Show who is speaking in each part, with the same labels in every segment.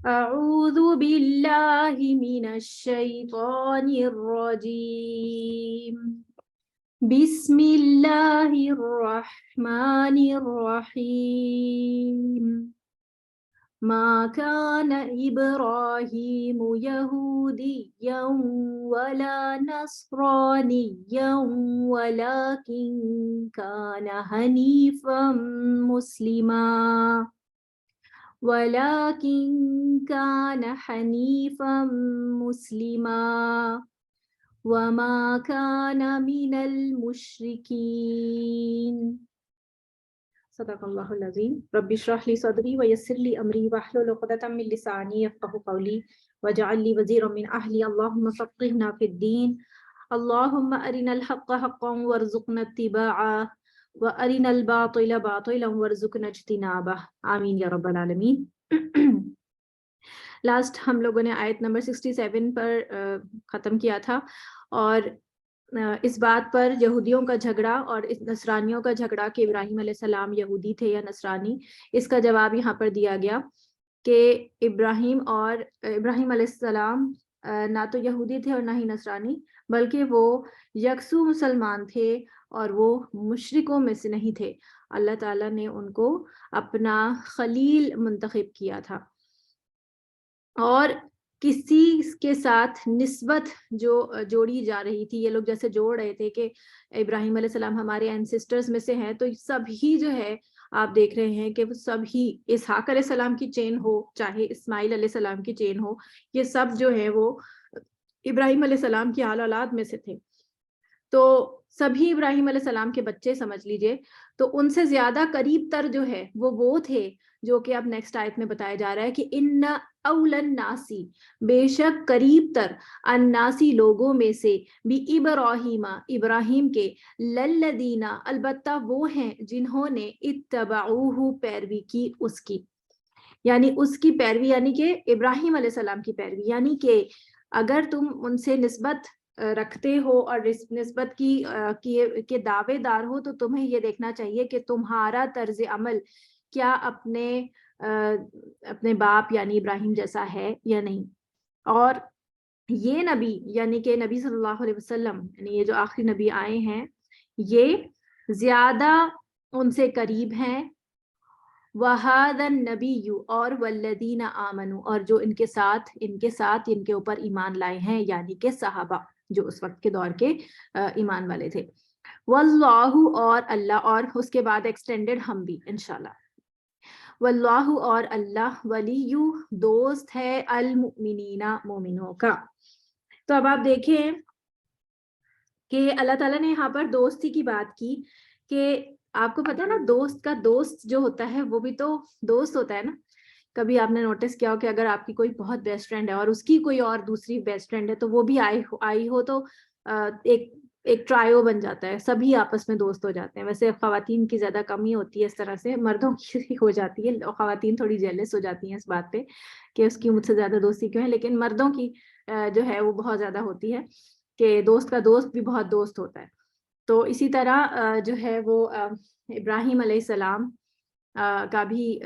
Speaker 1: أعوذ بالله من الشيطان الرجيم بسم الله الرحمن الرحيم ما كان إبراهيم يهوديا ولا نصرانيا ولكن كان حنيفا مسلما وما كان من المشركين صدق الله العظيم رب اشرح لي صدري ويسر لي أمري واحلل عقدة من لساني يفقهوا قولي واجعل لي وزيرا من أهلي اللهم فقهنا في الدين اللهم أرنا الحق حقا وارزقنا اتباعه وأرنا الباطل باطلا وارزقنا اجتنابه آمین یا رب العالمین۔ لاسٹ ہم لوگوں نے آیت نمبر 67 پر ختم کیا تھا، اور اس بات پر یہودیوں کا جھگڑا اور نصرانیوں کا جھگڑا کہ ابراہیم علیہ السلام یہودی تھے یا نصرانی، اس کا جواب یہاں پر دیا گیا کہ ابراہیم علیہ السلام نہ تو یہودی تھے اور نہ ہی نصرانی، بلکہ وہ یکسو مسلمان تھے اور وہ مشرکوں میں سے نہیں تھے۔ اللہ تعالیٰ نے ان کو اپنا خلیل منتخب کیا تھا، اور کسی کے ساتھ نسبت جو جوڑی جا رہی تھی، یہ لوگ جیسے جوڑ رہے تھے کہ ابراہیم علیہ السلام ہمارے اینسسٹرز میں سے ہیں، تو سبھی جو ہے آپ دیکھ رہے ہیں کہ وہ سبھی اسحاق علیہ السلام کی چین ہو، چاہے اسماعیل علیہ السلام کی چین ہو، یہ سب جو ہے وہ ابراہیم علیہ السلام کی آل اولاد میں سے تھے۔ تو سبھی ابراہیم علیہ السلام کے بچے سمجھ لیجئے، تو ان سے زیادہ قریب تر جو ہے وہ تھے جو کہ اب نیکسٹ آیت میں بتایا جا رہا ہے کہ ان اول الناسی، بے شک قریب تر الناسی لوگوں میں سے بھی ابراہیم کے للذین البتہ وہ ہیں جنہوں نے اتبعوہ پیروی کی اس کی، یعنی اس کی پیروی، یعنی کہ ابراہیم علیہ السلام کی پیروی، یعنی کہ اگر تم ان سے نسبت رکھتے ہو اور نسبت کے دعوے دار ہو، تو تمہیں یہ دیکھنا چاہیے کہ تمہارا طرز عمل کیا اپنے باپ یعنی ابراہیم جیسا ہے یا نہیں۔ اور یہ نبی یعنی کہ نبی صلی اللہ علیہ وسلم، یعنی یہ جو آخری نبی آئے ہیں، یہ زیادہ ان سے قریب ہیں۔ وَهَذَا النَّبِيُّ اور وَالَّذِينَ آمَنُوا اور جو ان کے ساتھ ان کے اوپر ایمان لائے ہیں، یعنی کہ صحابہ جو اس وقت کے دور کے ایمان والے تھے۔ واللہ اور اللہ، اور اس کے بعد ایکسٹینڈڈ ہم بھی انشاءاللہ۔ واللہ اور اللہ ولی دوست ہے المؤمنین مومنوں کا۔ تو اب آپ دیکھیں کہ اللہ تعالیٰ نے یہاں پر دوستی کی بات کی کہ آپ کو پتا ہے نا، دوست کا دوست جو ہوتا ہے وہ بھی تو دوست ہوتا ہے نا۔ کبھی آپ نے نوٹس کیا ہو کہ اگر آپ کی کوئی بہت بیسٹ فرینڈ ہے اور اس کی کوئی اور دوسری بیسٹ فرینڈ ہے، تو وہ بھی آئی ہو تو ایک ٹرائیو بن جاتا ہے، سبھی آپس میں دوست ہو جاتے ہیں۔ ویسے خواتین کی زیادہ کمی ہوتی ہے اس طرح سے، مردوں کی ہو جاتی ہے، خواتین تھوڑی جیلس ہو جاتی ہیں اس بات پہ کہ اس کی مجھ سے زیادہ دوستی کیوں ہے، لیکن مردوں کی جو ہے وہ بہت زیادہ ہوتی ہے کہ دوست کا دوست بھی بہت دوست ہوتا ہے۔ تو اسی طرح جو ہے وہ ابراہیم علیہ السلام کا بھی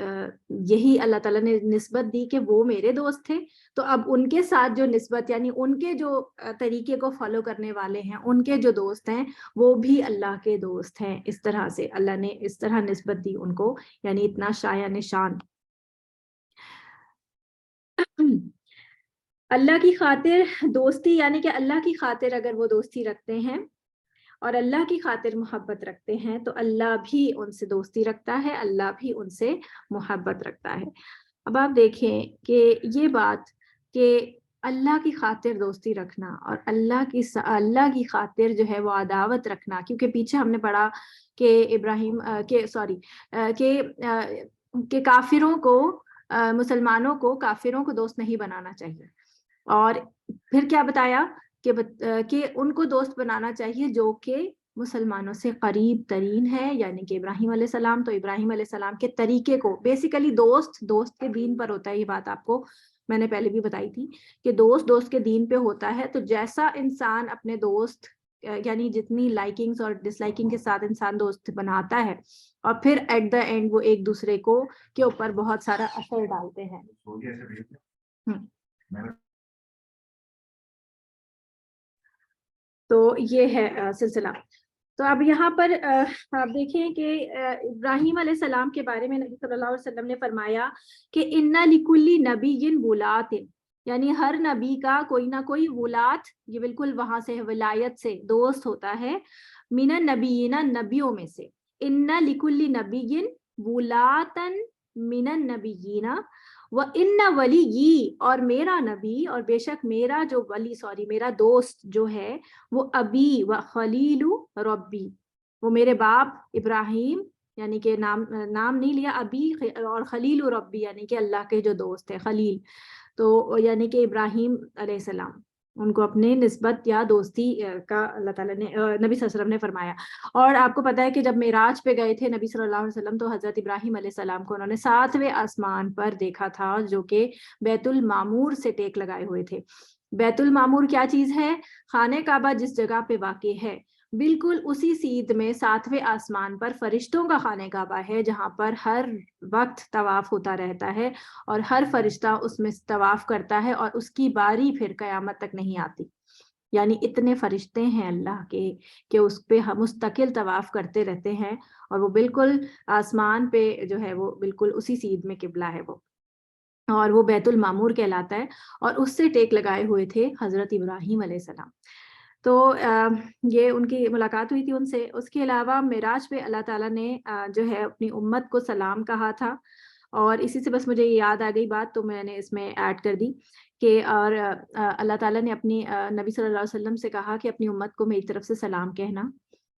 Speaker 1: یہی اللہ تعالیٰ نے نسبت دی کہ وہ میرے دوست تھے، تو اب ان کے ساتھ جو نسبت، یعنی ان کے جو طریقے کو فالو کرنے والے ہیں، ان کے جو دوست ہیں، وہ بھی اللہ کے دوست ہیں۔ اس طرح سے اللہ نے اس طرح نسبت دی ان کو، یعنی اتنا شایان شان۔ اللہ کی خاطر دوستی، یعنی کہ اللہ کی خاطر اگر وہ دوستی رکھتے ہیں اور اللہ کی خاطر محبت رکھتے ہیں، تو اللہ بھی ان سے دوستی رکھتا ہے، اللہ بھی ان سے محبت رکھتا ہے۔ اب آپ دیکھیں کہ یہ بات کہ اللہ کی خاطر دوستی رکھنا اور اللہ کی خاطر جو ہے وہ عداوت رکھنا، کیونکہ پیچھے ہم نے پڑھا کہ کہ کافروں کو، مسلمانوں کو کافروں کو دوست نہیں بنانا چاہیے، اور پھر کیا بتایا کہ ان کو دوست بنانا چاہیے جو کہ مسلمانوں سے قریب ترین ہے، یعنی کہ ابراہیم علیہ السلام۔ تو ابراہیم علیہ السلام کے طریقے کو بیسیکلی دوست کے دین پر ہوتا ہے، یہ بات آپ کو میں نے پہلے بھی بتائی تھی کہ دوست کے دین پہ ہوتا ہے۔ تو جیسا انسان اپنے دوست، یعنی جتنی لائکنگز اور ڈس لائکنگ کے ساتھ انسان دوست بناتا ہے، اور پھر ایٹ دا اینڈ وہ ایک دوسرے کے اوپر بہت سارا اثر ڈالتے ہیں۔ تو یہ ہے سلسلہ. تو اب یہاں پر آپ دیکھیں کہ ابراہیم علیہ السلام کے بارے میں نبی صلی اللہ علیہ وسلم نے فرمایا کہ اِنَّ لِكُلِّ نَبِيٍّ وُلَاتٍ، یعنی ہر نبی کا کوئی نہ کوئی ولات، یہ بالکل وہاں سے ولایت سے دوست ہوتا ہے، من النبیین، نبیوں میں سے. اِنَّ لِكُلِّ نَبِيٍّ وُلَاتًا مِنَ النَّبِيِّينَ وَإِنَّ وَلِيِّي، اور میرا نبی، اور بے شک میرا جو ولی، میرا دوست جو ہے وہ ابی و خلیل ربی، وہ میرے باپ ابراہیم، یعنی کہ نام نہیں لیا، ابی اور خلیل ربی، یعنی کہ اللہ کے جو دوست ہے خلیل، تو یعنی کہ ابراہیم علیہ السلام، ان کو اپنے نسبت یا دوستی کا اللہ تعالیٰ نے، نبی صلی اللہ علیہ وسلم نے فرمایا. اور آپ کو پتا ہے کہ جب معراج پہ گئے تھے نبی صلی اللہ علیہ وسلم، تو حضرت ابراہیم علیہ السلام کو انہوں نے 7ویں آسمان پر دیکھا تھا، جو کہ بیت المعمور سے ٹیک لگائے ہوئے تھے. بیت المعمور کیا چیز ہے؟ خانہ کعبہ جس جگہ پہ واقع ہے، بالکل اسی سیدھ میں 7ویں آسمان پر فرشتوں کا خانہ کعبہ ہے، جہاں پر ہر وقت طواف ہوتا رہتا ہے، اور ہر فرشتہ اس میں طواف کرتا ہے، اور اس کی باری پھر قیامت تک نہیں آتی. یعنی اتنے فرشتے ہیں اللہ کے کہ اس پہ ہم مستقل طواف کرتے رہتے ہیں، اور وہ بالکل آسمان پہ جو ہے وہ بالکل اسی سیدھ میں قبلہ ہے وہ، اور وہ بیت المعمور کہلاتا ہے، اور اس سے ٹیک لگائے ہوئے تھے حضرت ابراہیم علیہ السلام. تو یہ ان کی ملاقات ہوئی تھی ان سے. اس کے علاوہ معراج پہ اللہ تعالیٰ نے جو ہے اپنی امت کو سلام کہا تھا، اور اسی سے بس مجھے یاد آ گئی بات، تو میں نے اس میں ایڈ کر دی کہ اور اللہ تعالیٰ نے اپنی نبی صلی اللہ علیہ وسلم سے کہا کہ اپنی امت کو میری طرف سے سلام کہنا،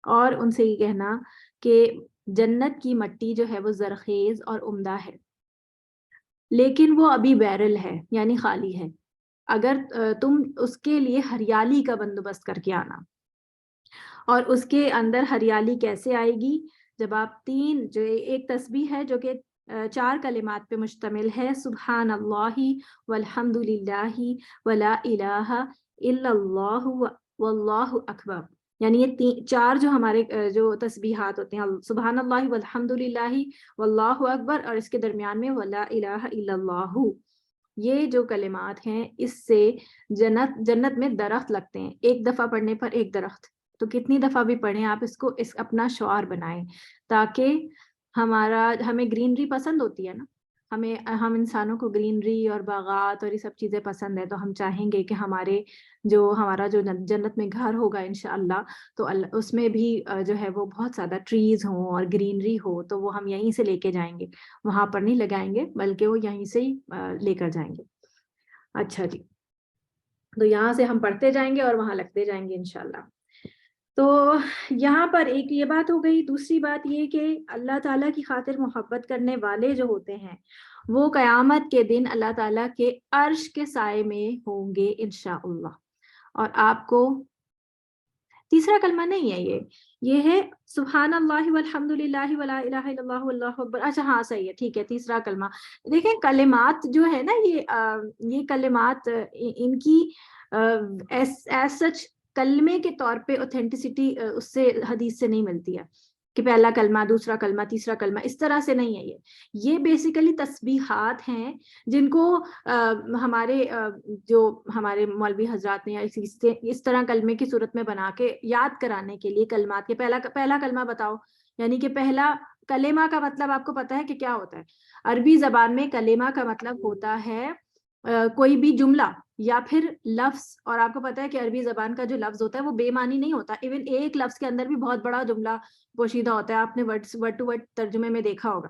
Speaker 1: اور ان سے یہ کہنا کہ جنت کی مٹی جو ہے وہ زرخیز اور عمدہ ہے، لیکن وہ ابھی بیرل ہے، یعنی خالی ہے. اگر تم اس کے لیے ہریالی کا بندوبست کر کے آنا. اور اس کے اندر ہریالی کیسے آئے گی؟ جب آپ جو ایک تسبیح ہے جو کہ 4 کلمات پہ مشتمل ہے، سبحان اللہ والحمد للہ ولا الہ الا اللہ واللہ اکبر، یعنی یہ 4 جو ہمارے جو تسبیحات ہوتے ہیں، سبحان اللہ والحمد للہ واللہ اکبر، اور اس کے درمیان میں ولا الہ الا اللہ، یہ جو کلمات ہیں اس سے جنت میں درخت لگتے ہیں. ایک دفعہ پڑھنے پر ایک درخت، تو کتنی دفعہ بھی پڑھیں آپ اس کو، اپنا شعار بنائیں، تاکہ ہمیں گرینری پسند ہوتی ہے نا، ہم انسانوں کو گرینری اور باغات اور یہ سب چیزیں پسند ہے، تو ہم چاہیں گے کہ ہمارا جو جنت میں گھر ہوگا انشاءاللہ، تو اس میں بھی جو ہے وہ بہت زیادہ ٹریز ہوں اور گرینری ہو، تو وہ ہم یہیں سے لے کے جائیں گے، وہاں پر نہیں لگائیں گے، بلکہ وہ یہیں سے ہی لے کر جائیں گے. اچھا جی، تو یہاں سے ہم پڑھتے جائیں گے اور وہاں لگتے جائیں گے انشاءاللہ. تو یہاں پر ایک یہ بات ہو گئی. دوسری بات یہ کہ اللہ تعالیٰ کی خاطر محبت کرنے والے جو ہوتے ہیں وہ قیامت کے دن اللہ تعالیٰ کے عرش کے سائے میں ہوں گے انشاءاللہ. اور آپ کو تیسرا کلمہ نہیں ہے یہ ہے سبحان اللہ والحمد للہ ولا الہ الا اللہ واللہ اکبر. اچھا ہاں صحیح ہے، ٹھیک ہے، تیسرا کلمہ. دیکھیں کلمات جو ہے نا، یہ کلمات ان کی ایز سچ کلمے کے طور پہ اوتھینٹسٹی اس سے حدیث سے نہیں ملتی ہے کہ پہلا کلمہ، دوسرا کلمہ، تیسرا کلمہ، اس طرح سے نہیں ہے. یہ بیسیکلی تسبیحات ہیں جن کو ہمارے مولوی حضرات نے اس طرح کلمے کی صورت میں بنا کے یاد کرانے کے لیے کلمات کے پہلا کلمہ بتاؤ، یعنی کہ پہلا کلمہ کا مطلب آپ کو پتا ہے کہ کیا ہوتا ہے؟ عربی زبان میں کلمہ کا مطلب ہوتا ہے کوئی بھی جملہ یا پھر لفظ. اور آپ کو پتا ہے کہ عربی زبان کا جو لفظ ہوتا ہے وہ بے معنی نہیں ہوتا. ایون ایک لفظ کے اندر بھی بہت بڑا جملہ پوشیدہ ہوتا ہے، آپ نے ورڈ ٹو ورڈ ترجمے میں دیکھا ہوگا.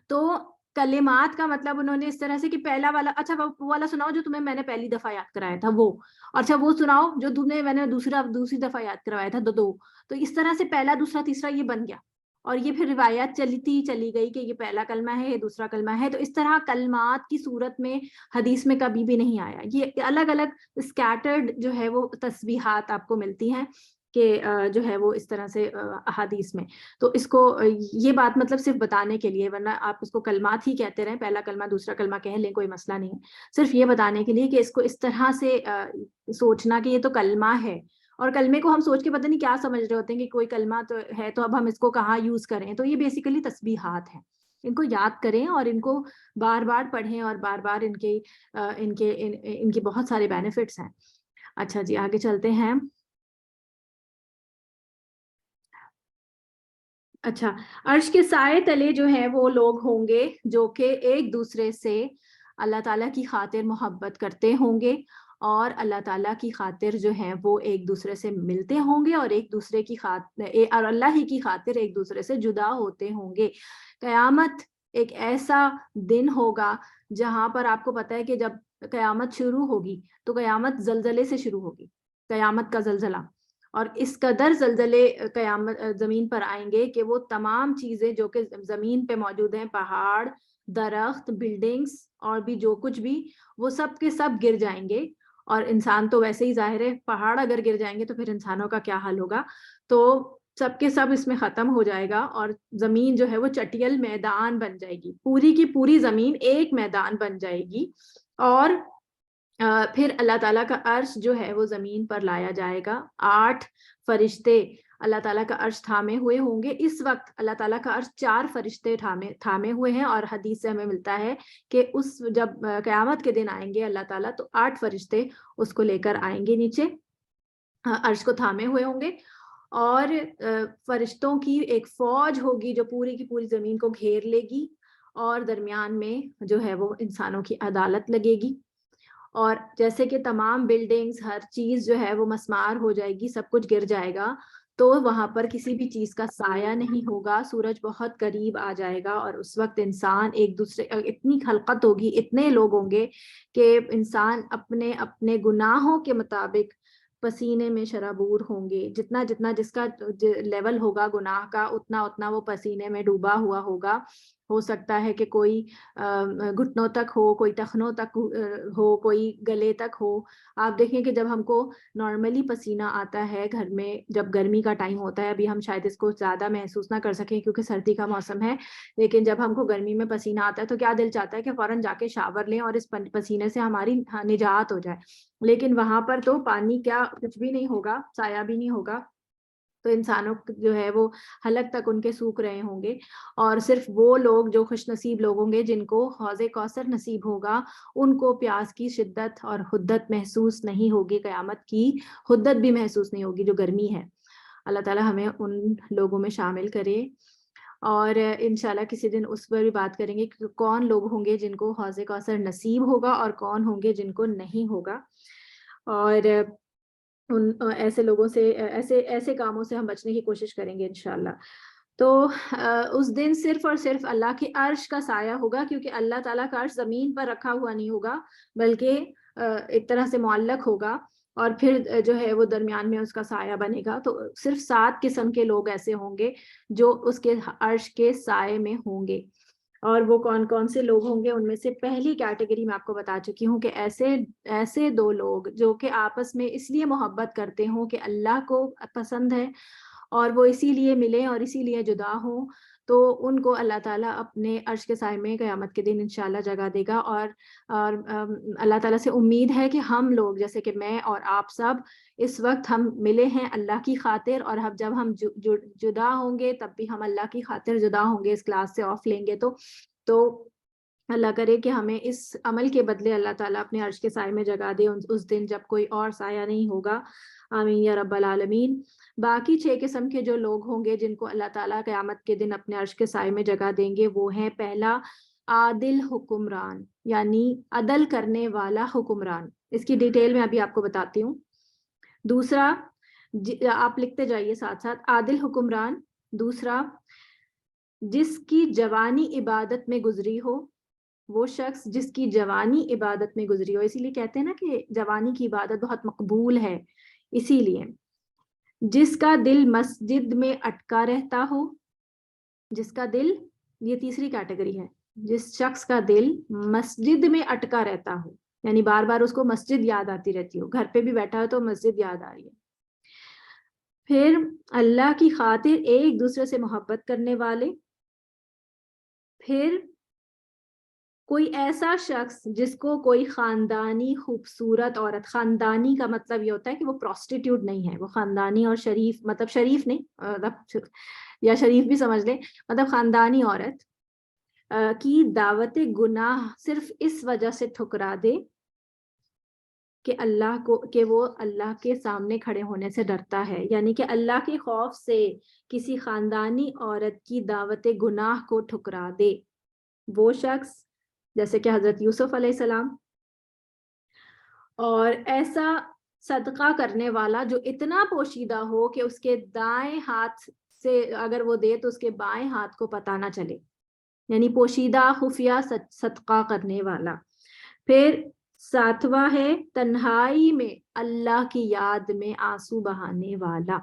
Speaker 1: تو کلمات کا مطلب انہوں نے اس طرح سے کہ پہلا والا، اچھا وہ والا سناؤ جو تمہیں میں نے پہلی دفعہ یاد کرایا تھا وہ، اچھا وہ سناؤ جو میں نے دوسری دفعہ یاد کروایا تھا دو. تو اس طرح سے پہلا، دوسرا، تیسرا یہ بن گیا، اور یہ پھر روایات چلی گئی کہ یہ پہلا کلمہ ہے، یہ دوسرا کلمہ ہے. تو اس طرح کلمات کی صورت میں حدیث میں کبھی بھی نہیں آیا. یہ الگ الگ اسکیٹرڈ جو ہے وہ تسبیحات آپ کو ملتی ہیں کہ جو ہے وہ اس طرح سے احادیث میں. تو اس کو یہ بات مطلب صرف بتانے کے لیے، ورنہ آپ اس کو کلمات ہی کہتے رہیں، پہلا کلمہ دوسرا کلمہ کہہ لیں، کوئی مسئلہ نہیں. صرف یہ بتانے کے لیے کہ اس کو اس طرح سے سوچنا کہ یہ تو کلمہ ہے، اور کلمے کو ہم سوچ کے پتہ نہیں کیا سمجھ رہے ہوتے ہیں کہ کوئی کلمہ تو ہے تو اب ہم اس کو کہاں یوز کریں. تو یہ بیسیکلی تسبیحات ہیں. ان کو یاد کریں اور ان کو بار بار پڑھیں اور بار بار ان کی بہت سارے بینیفٹس ہیں. اچھا جی آگے چلتے ہیں. اچھا عرش کے سائے تلے جو ہیں وہ لوگ ہوں گے جو کہ ایک دوسرے سے اللہ تعالیٰ کی خاطر محبت کرتے ہوں گے اور اللہ تعالیٰ کی خاطر جو ہیں وہ ایک دوسرے سے ملتے ہوں گے اور ایک دوسرے کی خاطر اور اللہ ہی کی خاطر ایک دوسرے سے جدا ہوتے ہوں گے. قیامت ایک ایسا دن ہوگا جہاں پر آپ کو پتہ ہے کہ جب قیامت شروع ہوگی تو قیامت زلزلے سے شروع ہوگی. قیامت کا زلزلہ اور اس قدر زلزلے قیامت زمین پر آئیں گے کہ وہ تمام چیزیں جو کہ زمین پہ موجود ہیں، پہاڑ، درخت، بلڈنگز اور بھی جو کچھ بھی، وہ سب کے سب گر جائیں گے. اور انسان تو ویسے ہی ظاہر ہے، پہاڑ اگر گر جائیں گے تو پھر انسانوں کا کیا حال ہوگا. تو سب کے سب اس میں ختم ہو جائے گا اور زمین جو ہے وہ چٹیل میدان بن جائے گی. پوری کی پوری زمین ایک میدان بن جائے گی اور پھر اللہ تعالیٰ کا عرش جو ہے وہ زمین پر لایا جائے گا. 8 فرشتے اللہ تعالیٰ کا عرش تھامے ہوئے ہوں گے. اس وقت اللہ تعالیٰ کا عرش 4 فرشتے تھامے ہوئے ہیں اور حدیث سے ہمیں ملتا ہے کہ جب قیامت کے دن آئیں گے اللہ تعالیٰ تو 8 فرشتے اس کو لے کر آئیں گے نیچے، عرش کو تھامے ہوئے ہوں گے اور فرشتوں کی ایک فوج ہوگی جو پوری کی پوری زمین کو گھیر لے گی اور درمیان میں جو ہے وہ انسانوں کی عدالت لگے گی. اور جیسے کہ تمام بلڈنگز ہر چیز جو ہے وہ مسمار ہو جائے گی، سب کچھ گر جائے گا، تو وہاں پر کسی بھی چیز کا سایہ نہیں ہوگا. سورج بہت قریب آ جائے گا اور اس وقت انسان ایک دوسرے، اتنی خلقت ہوگی، اتنے لوگ ہوں گے کہ انسان اپنے اپنے گناہوں کے مطابق پسینے میں شرابور ہوں گے. جتنا جتنا جس کا لیول ہوگا گناہ کا اتنا اتنا وہ پسینے میں ڈوبا ہوا ہوگا. ہو سکتا ہے کہ کوئی گھٹنوں تک ہو، کوئی ٹخنوں تک ہو، کوئی گلے تک ہو. آپ دیکھیں کہ جب ہم کو نارملی پسینہ آتا ہے گھر میں جب گرمی کا ٹائم ہوتا ہے، ابھی ہم شاید اس کو زیادہ محسوس نہ کر سکیں کیونکہ سردی کا موسم ہے، لیکن جب ہم کو گرمی میں پسینہ آتا ہے تو کیا دل چاہتا ہے کہ فوراً جا کے شاور لیں اور اس پسینے سے ہماری نجات ہو جائے. لیکن وہاں پر تو پانی کیا کچھ بھی نہیں ہوگا، سایہ بھی نہیں ہوگا، تو انسانوں جو ہے وہ حلق تک ان کے سوکھ رہے ہوں گے. اور صرف وہ لوگ جو خوش نصیب لوگ ہوں گے جن کو حوض کوثر نصیب ہوگا، ان کو پیاس کی شدت اور حدت محسوس نہیں ہوگی، قیامت کی حدت بھی محسوس نہیں ہوگی جو گرمی ہے. اللہ تعالی ہمیں ان لوگوں میں شامل کرے. اور انشاءاللہ کسی دن اس پر بھی بات کریں گے کہ کون لوگ ہوں گے جن کو حوض کوثر نصیب ہوگا اور کون ہوں گے جن کو نہیں ہوگا. اور ان ایسے لوگوں سے، ایسے کاموں سے ہم بچنے کی کوشش کریں گے انشاءاللہ. تو اس دن صرف اور صرف اللہ کے عرش کا سایہ ہوگا، کیونکہ اللہ تعالیٰ کا عرش زمین پر رکھا ہوا نہیں ہوگا بلکہ ایک طرح سے معلق ہوگا اور پھر جو ہے وہ درمیان میں اس کا سایہ بنے گا. تو صرف 7 قسم کے لوگ ایسے ہوں گے جو اس کے عرش کے سائے میں ہوں گے. اور وہ کون کون سے لوگ ہوں گے، ان میں سے پہلی کیٹیگری میں آپ کو بتا چکی ہوں کہ ایسے 2 لوگ جو کہ آپس میں اس لیے محبت کرتے ہوں کہ اللہ کو پسند ہے اور وہ اسی لیے ملیں اور اسی لیے جدا ہوں، تو ان کو اللہ تعالیٰ اپنے عرش کے سائے میں قیامت کے دن انشاءاللہ جگہ دے گا. اور اللہ تعالیٰ سے امید ہے کہ ہم لوگ جیسے کہ میں اور آپ سب اس وقت ہم ملے ہیں اللہ کی خاطر، اور جب ہم جدا ہوں گے تب بھی ہم اللہ کی خاطر جدا ہوں گے. اس کلاس سے آف لیں گے تو اللہ کرے کہ ہمیں اس عمل کے بدلے اللہ تعالیٰ اپنے عرش کے سائے میں جگہ دے اس دن جب کوئی اور سایہ نہیں ہوگا. آمین یا رب العالمین. باقی 6 قسم کے جو لوگ ہوں گے جن کو اللہ تعالیٰ قیامت کے دن اپنے عرش کے سائے میں جگہ دیں گے، وہ ہیں: پہلا عادل حکمران، یعنی عدل کرنے والا حکمران. اس کی ڈیٹیل میں ابھی آپ کو بتاتی ہوں. دوسرا، آپ لکھتے جائیے ساتھ ساتھ، عادل حکمران. دوسرا، جس کی جوانی عبادت میں گزری ہو، وہ شخص جس کی جوانی عبادت میں گزری ہو. اسی لیے کہتے ہیں نا کہ جوانی کی عبادت بہت مقبول ہے. اسی لیے جس کا دل مسجد میں اٹکا رہتا ہو، جس کا دل، یہ تیسری کیٹیگری ہے، جس شخص کا دل مسجد میں اٹکا رہتا ہو، یعنی بار بار اس کو مسجد یاد آتی رہتی ہو، گھر پہ بھی بیٹھا ہو تو مسجد یاد آ رہی ہے. پھر اللہ کی خاطر ایک دوسرے سے محبت کرنے والے. پھر کوئی ایسا شخص جس کو کوئی خاندانی خوبصورت عورت، خاندانی کا مطلب یہ ہوتا ہے کہ وہ پروسٹیٹیوٹ نہیں ہے، وہ خاندانی اور شریف، مطلب شریف نہیں، یا شریف بھی سمجھ لیں، مطلب خاندانی عورت کی دعوت گناہ صرف اس وجہ سے ٹھکرا دے کہ وہ اللہ کے سامنے کھڑے ہونے سے ڈرتا ہے، یعنی کہ اللہ کے خوف سے کسی خاندانی عورت کی دعوت گناہ کو ٹھکرا دے، وہ شخص جیسے کہ حضرت یوسف علیہ السلام، اور ایسا صدقہ کرنے والا جو اتنا پوشیدہ ہو کہ اس کے دائیں ہاتھ سے اگر وہ دے تو اس کے بائیں ہاتھ کو پتہ نہ چلے، یعنی پوشیدہ خفیہ صدقہ کرنے والا۔ پھر ساتواں ہے تنہائی میں اللہ کی یاد میں آنسو بہانے والا۔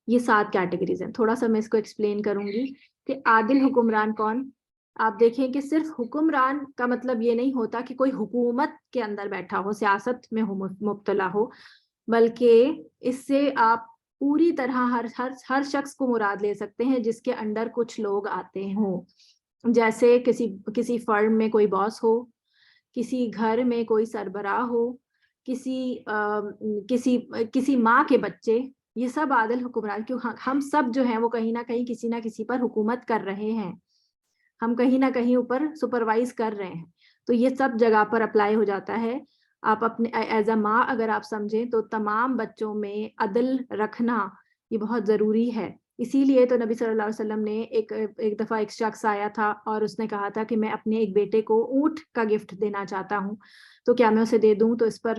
Speaker 1: یہ 7 کیٹیگریز ہیں، تھوڑا سا میں اس کو ایکسپلین کروں گی کہ عادل حکمران کون۔ آپ دیکھیں کہ صرف حکمران کا مطلب یہ نہیں ہوتا کہ کوئی حکومت کے اندر بیٹھا ہو، سیاست میں مبتلا ہو، بلکہ اس سے آپ پوری طرح ہر شخص کو مراد لے سکتے ہیں جس کے انڈر کچھ لوگ آتے ہوں، جیسے کسی فرم میں کوئی باس ہو، کسی گھر میں کوئی سربراہ ہو، کسی ماں کے بچے، یہ سب عادل حکمران، کیوں ہم سب جو ہیں وہ کہیں نہ کسی پر حکومت کر رہے ہیں، ہم کہیں نہ کہیں اوپر سپروائز کر رہے ہیں، تو یہ سب جگہ پر اپلائی ہو جاتا ہے۔ آپ اپنے ایز اے ماں اگر آپ سمجھیں تو تمام بچوں میں عدل رکھنا یہ بہت ضروری ہے۔ اسی لیے تو نبی صلی اللہ علیہ وسلم نے ایک دفعہ ایک شخص آیا تھا اور اس نے کہا تھا کہ میں اپنے ایک بیٹے کو اونٹ کا گفٹ دینا چاہتا ہوں، تو کیا میں اسے دے دوں؟ تو اس پر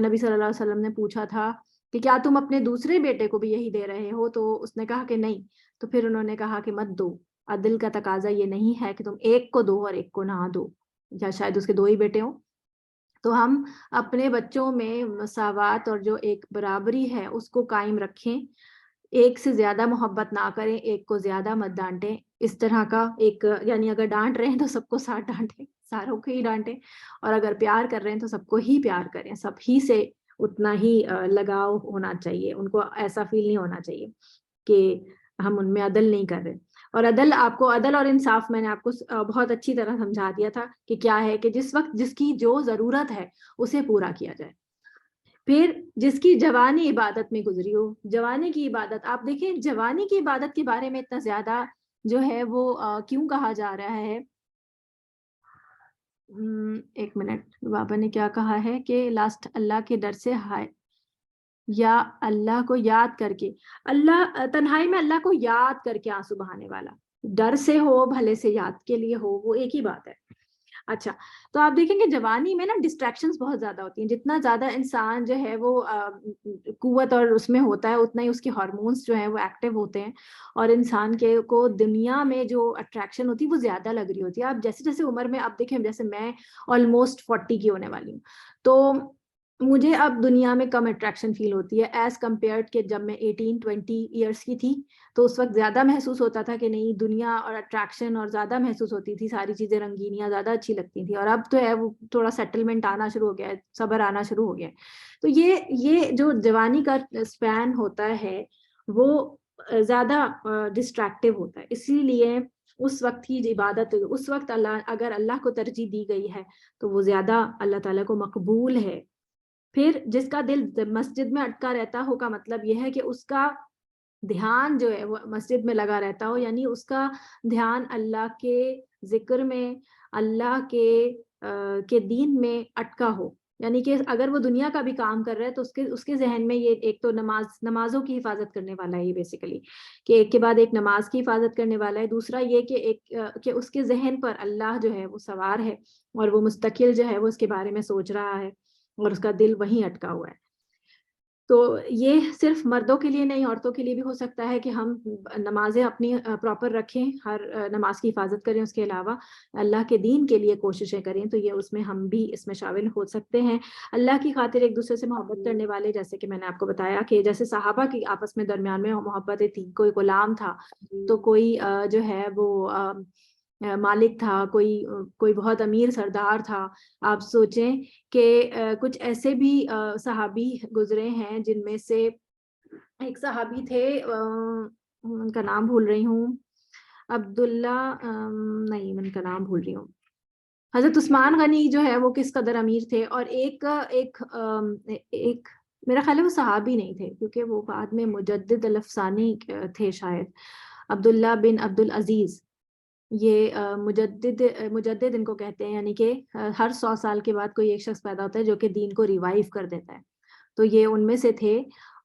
Speaker 1: نبی صلی اللہ علیہ وسلم نے پوچھا تھا کہ کیا تم اپنے دوسرے بیٹے کو بھی یہی دے رہے ہو؟ تو اس نے کہا کہ نہیں، تو پھر انہوں نے کہا کہ مت دو، عدل کا تقاضا یہ نہیں ہے کہ تم ایک کو دو اور ایک کو نہ دو، یا شاید اس کے 2 ہی بیٹے ہوں۔ تو ہم اپنے بچوں میں مساوات اور جو ایک برابری ہے اس کو قائم رکھیں، ایک سے زیادہ محبت نہ کریں، ایک کو زیادہ مت ڈانٹیں، اس طرح کا ایک، یعنی اگر ڈانٹ رہے ہیں تو سب کو ساتھ ڈانٹیں، ساروں کو ہی ڈانٹیں، اور اگر پیار کر رہے ہیں تو سب کو ہی پیار کریں، سب ہی سے اتنا ہی لگاؤ ہونا چاہیے، ان کو ایسا فیل نہیں ہونا چاہیے کہ ہم ان میں عدل نہیں کر رہے۔ اور عدل اور انصاف میں نے آپ کو بہت اچھی طرح سمجھا دیا تھا کہ کیا ہے، کہ جس وقت جس کی جو ضرورت ہے اسے پورا کیا جائے۔ پھر جس کی جوانی عبادت میں گزری ہو، جوانی کی عبادت، آپ دیکھیں جوانی کی عبادت کے بارے میں اتنا زیادہ جو ہے وہ کیوں کہا جا رہا ہے؟ ایک منٹ، بابا نے کیا کہا ہے کہ لاسٹ، اللہ کے ڈر سے یا اللہ کو یاد کر کے، اللہ تنہائی میں اللہ کو یاد کر کے آنسو بہانے والا، ڈر سے ہو بھلے سے یاد کے لیے ہو، وہ ایک ہی بات ہے۔ اچھا، تو آپ دیکھیں گے جوانی میں نا ڈسٹریکشنز بہت زیادہ ہوتی ہیں، جتنا زیادہ انسان جو ہے وہ قوت اور اس میں ہوتا ہے اتنا ہی اس کے ہارمونز جو ہیں وہ ایکٹیو ہوتے ہیں، اور انسان کو دنیا میں جو اٹریکشن ہوتی ہے وہ زیادہ لگ رہی ہوتی ہے۔ آپ جیسے جیسے عمر میں آپ دیکھیں، جیسے میں آلموسٹ 40 کی ہونے والی ہوں، تو مجھے اب دنیا میں کم اٹریکشن فیل ہوتی ہے ایز کمپیئرڈ کہ جب میں 18-20 ایئرس کی تھی، تو اس وقت زیادہ محسوس ہوتا تھا کہ نہیں، دنیا اور اٹریکشن اور زیادہ محسوس ہوتی تھی، ساری چیزیں رنگینیاں زیادہ اچھی لگتی تھیں، اور اب تو ہے وہ تھوڑا سیٹلمنٹ آنا شروع ہو گیا ہے، صبر آنا شروع ہو گیا ہے۔ تو یہ جو جوانی کا اسپین ہوتا ہے وہ زیادہ ڈسٹریکٹیو ہوتا ہے، اسی لیے اس وقت ہی عبادت، اس وقت اگر اللہ کو ترجیح دی گئی ہے تو وہ زیادہ اللہ تعالیٰ کو مقبول ہے۔ پھر جس کا دل مسجد میں اٹکا رہتا ہو کا مطلب یہ ہے کہ اس کا دھیان جو ہے وہ مسجد میں لگا رہتا ہو، یعنی اس کا دھیان اللہ کے ذکر میں، اللہ کے دین میں اٹکا ہو، یعنی کہ اگر وہ دنیا کا بھی کام کر رہا ہے تو اس کے ذہن میں یہ ایک تو نمازوں کی حفاظت کرنے والا ہے، یہ بیسیکلی کہ ایک کے بعد ایک نماز کی حفاظت کرنے والا ہے، دوسرا یہ کہ اس کے ذہن پر اللہ جو ہے وہ سوار ہے اور وہ مستقل جو ہے وہ اس کے بارے میں سوچ رہا ہے اور اس کا دل وہیں اٹکا ہوا ہے۔ تو یہ صرف مردوں کے لیے نہیں، عورتوں کے لیے بھی ہو سکتا ہے کہ ہم نمازیں اپنی پراپر رکھیں، ہر نماز کی حفاظت کریں، اس کے علاوہ اللہ کے دین کے لیے کوششیں کریں، تو یہ اس میں ہم بھی اس میں شامل ہو سکتے ہیں۔ اللہ کی خاطر ایک دوسرے سے محبت کرنے والے، جیسے کہ میں نے آپ کو بتایا کہ جیسے صحابہ کی آپس میں درمیان میں محبتیں تھیں، کوئی غلام تھا تو کوئی جو ہے وہ مالک تھا، کوئی بہت امیر سردار تھا۔ آپ سوچیں کہ کچھ ایسے بھی صحابی گزرے ہیں جن میں سے ایک صحابی تھے، ان کا نام بھول رہی ہوں، عبداللہ، نہیں میں ان کا نام بھول رہی ہوں، حضرت عثمان غنی جو ہے وہ کس قدر امیر تھے، اور ایک میرا خیال ہے وہ صحابی نہیں تھے کیونکہ وہ بعد میں مجدد الافسانی تھے شاید، عبداللہ بن عبد العزیز، یہ مجدد ان کو کہتے ہیں، یعنی کہ ہر 100 سال کے بعد کوئی ایک شخص پیدا ہوتا ہے جو کہ دین کو ریوائیو کر دیتا ہے. تو یہ ان میں سے تھے،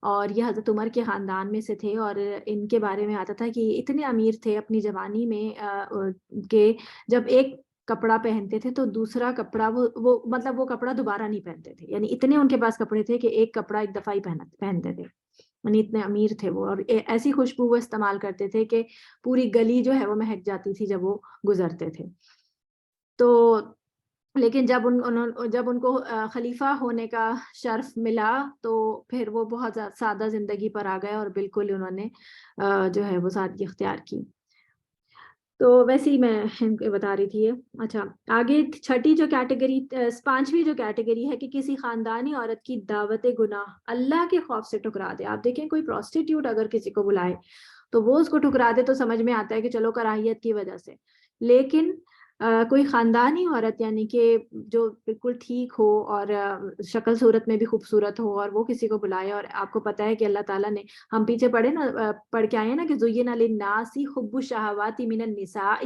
Speaker 1: اور یہ حضرت عمر کے خاندان میں سے تھے، اور ان کے بارے میں آتا تھا کہ یہ اتنے امیر تھے اپنی جوانی میں کہ جب ایک کپڑا پہنتے تھے تو دوسرا کپڑا وہ مطلب وہ کپڑا دوبارہ نہیں پہنتے تھے، یعنی اتنے ان کے پاس کپڑے تھے کہ ایک کپڑا ایک دفعہ ہی پہنتے تھے، یعنی اتنے امیر تھے وہ. اور ایسی خوشبو وہ استعمال کرتے تھے کہ پوری گلی جو ہے وہ مہک جاتی تھی جب وہ گزرتے تھے. تو لیکن جب ان کو خلیفہ ہونے کا شرف ملا تو پھر وہ بہت سادہ زندگی پر آ گئے، اور بالکل انہوں نے جو ہے وہ سادگی اختیار کی. تو ویسے ہی میں بتا رہی تھی. اچھا، آگے چھٹی جو کیٹیگری، 5ویں جو کیٹیگری ہے کہ کسی خاندانی عورت کی دعوت گناہ اللہ کے خوف سے ٹکرا دے. آپ دیکھیں کوئی پروسٹیٹیوٹ اگر کسی کو بلائے تو وہ اس کو ٹکرا دے تو سمجھ میں آتا ہے کہ چلو کراہیت کی وجہ سے، لیکن کوئی خاندانی عورت یعنی کہ جو بالکل ٹھیک ہو اور شکل صورت میں بھی خوبصورت ہو، اور وہ کسی کو بلائے، اور آپ کو پتا ہے کہ اللہ تعالیٰ نے، ہم پیچھے پڑھ کے آئے ہیں نا کہ زین للناس حب الشہوات من النساء،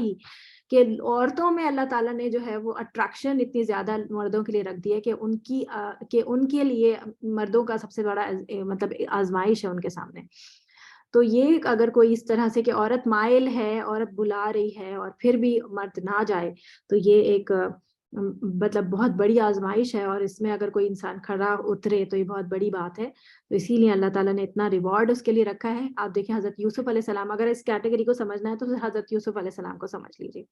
Speaker 1: کہ عورتوں میں اللہ تعالیٰ نے جو ہے وہ اٹریکشن اتنی زیادہ مردوں کے لیے رکھ دی ہے کہ ان کے لیے مردوں کا سب سے بڑا مطلب آزمائش ہے ان کے سامنے. تو یہ اگر کوئی اس طرح سے کہ عورت مائل ہے، عورت بلا رہی ہے اور پھر بھی مرد نہ جائے، تو یہ ایک مطلب بہت بڑی آزمائش ہے، اور اس میں اگر کوئی انسان کھڑا اترے تو یہ بہت بڑی بات ہے. تو اسی لیے اللہ تعالیٰ نے اتنا ریوارڈ اس کے لیے رکھا ہے. آپ دیکھیں حضرت یوسف علیہ السلام، اگر اس کیٹیگری کو سمجھنا ہے تو حضرت یوسف علیہ السلام کو سمجھ لیجیے.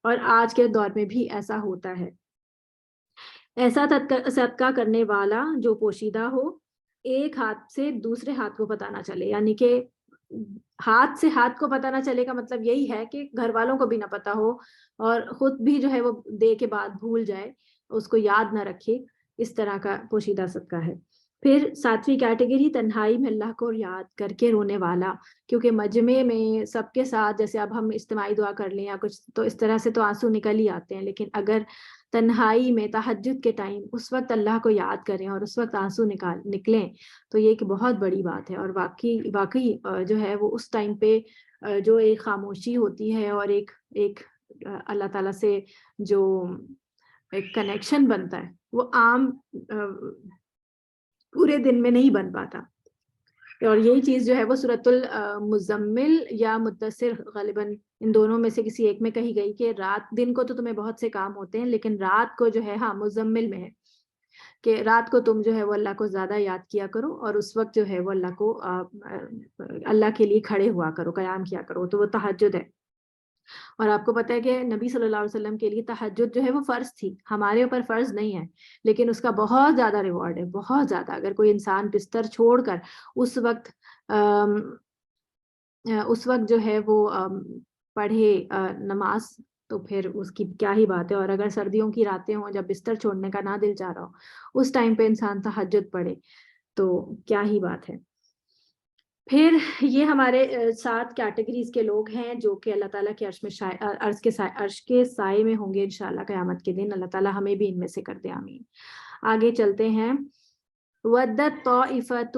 Speaker 1: اور آج کے دور میں بھی ایسا ہوتا ہے. ایسا صدقہ کرنے والا جو پوشیدہ ہو، ایک ہاتھ سے دوسرے ہاتھ کو پتہ نہ چلے، یعنی کہ ہاتھ سے ہاتھ کو پتہ نہ چلے کا مطلب یہی ہے کہ گھر والوں کو بھی نہ پتہ ہو، اور خود بھی جو ہے وہ دے کے بعد بھول جائے، اس کو یاد نہ رکھے. اس طرح کا پوشیدہ صدقہ ہے. پھر 7ویں کیٹیگری، تنہائی میں اللہ کو یاد کر کے رونے والا. کیونکہ مجمع میں سب کے ساتھ جیسے اب ہم اجتماعی دعا کر لیں یا کچھ تو اس طرح سے تو آنسو نکل ہی آتے ہیں، لیکن اگر تنہائی میں تہجد کے ٹائم اس وقت اللہ کو یاد کریں اور اس وقت آنسو نکلیں تو یہ ایک بہت بڑی بات ہے. اور واقعی جو ہے وہ اس ٹائم پہ جو ایک خاموشی ہوتی ہے اور ایک اللہ تعالیٰ سے جو ایک کنیکشن بنتا ہے وہ عام پورے دن میں نہیں بن پاتا. اور یہی چیز جو ہے وہ سورۃ المزمل یا مدثر، غالباً ان دونوں میں سے کسی ایک میں کہی گئی کہ دن کو تو تمہیں بہت سے کام ہوتے ہیں، لیکن رات کو جو ہے، مزمل میں ہے کہ رات کو تم جو ہے وہ اللہ کو زیادہ یاد کیا کرو، اور اس وقت جو ہے وہ اللہ کے لیے کھڑے ہوا کرو، قیام کیا کرو. تو وہ تہجد ہے. اور آپ کو پتہ ہے کہ نبی صلی اللہ علیہ وسلم کے لیے تہجد جو ہے وہ فرض تھی، ہمارے اوپر فرض نہیں ہے، لیکن اس کا بہت زیادہ ریوارڈ ہے، بہت زیادہ. اگر کوئی انسان بستر چھوڑ کر اس وقت جو ہے وہ پڑھے نماز تو پھر اس کی کیا ہی بات ہے. اور اگر سردیوں کی راتیں ہوں جب بستر چھوڑنے کا نہ دل چاہ رہا ہو، اس ٹائم پہ انسان تہجد پڑھے تو کیا ہی بات ہے. پھر یہ ہمارے 7 کیٹیگریز کے لوگ ہیں جو کہ اللہ تعالیٰ کے عرش کے سائے میں ہوں گے انشاءاللہ قیامت کے دن. اللہ تعالیٰ ہمیں بھی ان میں سے کر دے، آمین. آگے چلتے ہیں. وَدَّتْ طَائِفَةٌ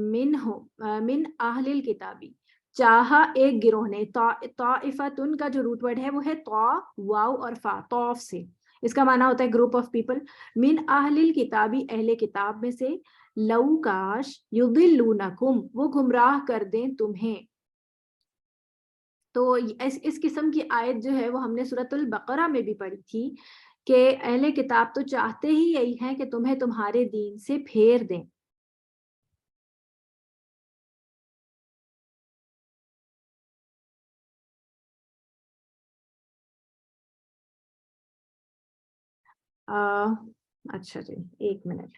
Speaker 1: مِّنْ أَهْلِ الْكِتَابِ، چاہا ایک گروہ نے. طائفتن کا جو روٹ ورڈ ہے وہ ہے طا، واو اور فا، طوف سے. اس کا معنی ہوتا ہے گروپ آف پیپل. من اہل الکتابی، اہل کتاب میں سے. لو کاش، یضلونکم، وہ گمراہ کر دیں تمہیں. تو اس قسم کی آیت جو ہے وہ ہم نے سورۃ البقرہ میں بھی پڑھی تھی کہ اہل کتاب تو چاہتے ہی یہی ہیں کہ تمہیں تمہارے دین سے پھیر دیں. اچھا جی، ایک منٹ.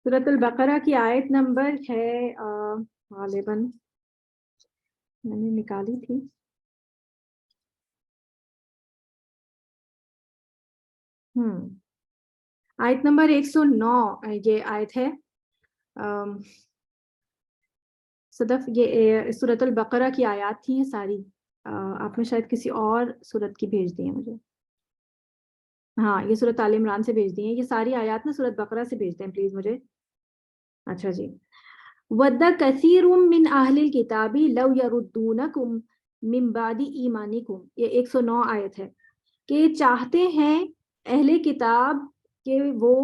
Speaker 1: سورۃ البقرہ کی آیت نمبر ہے غالباً میں نے نکالی تھی. آیت نمبر 109 یہ آیت ہے. صدف یہ سورۃ البقرہ کی آیات تھی یہ ساری. آپ نے شاید کسی اور سورت کی بھیج دی ہے مجھے. ہاں یہ سورۃ آل عمران سے بھیج دی ہیں، یہ ساری آیات نا سورۃ بقرہ سے بھیج دیں پلیز مجھے. اچھا جی. وَدَّ كَثِيرٌ مِّنْ أَهْلِ الْكِتَابِ لَوْ يَرُدُّونَكُمْ مِّن بَعْدِ إِيمَانِكُمْ، یہ 109 آیت ہے، کہ چاہتے ہیں اہل کتاب کہ وہ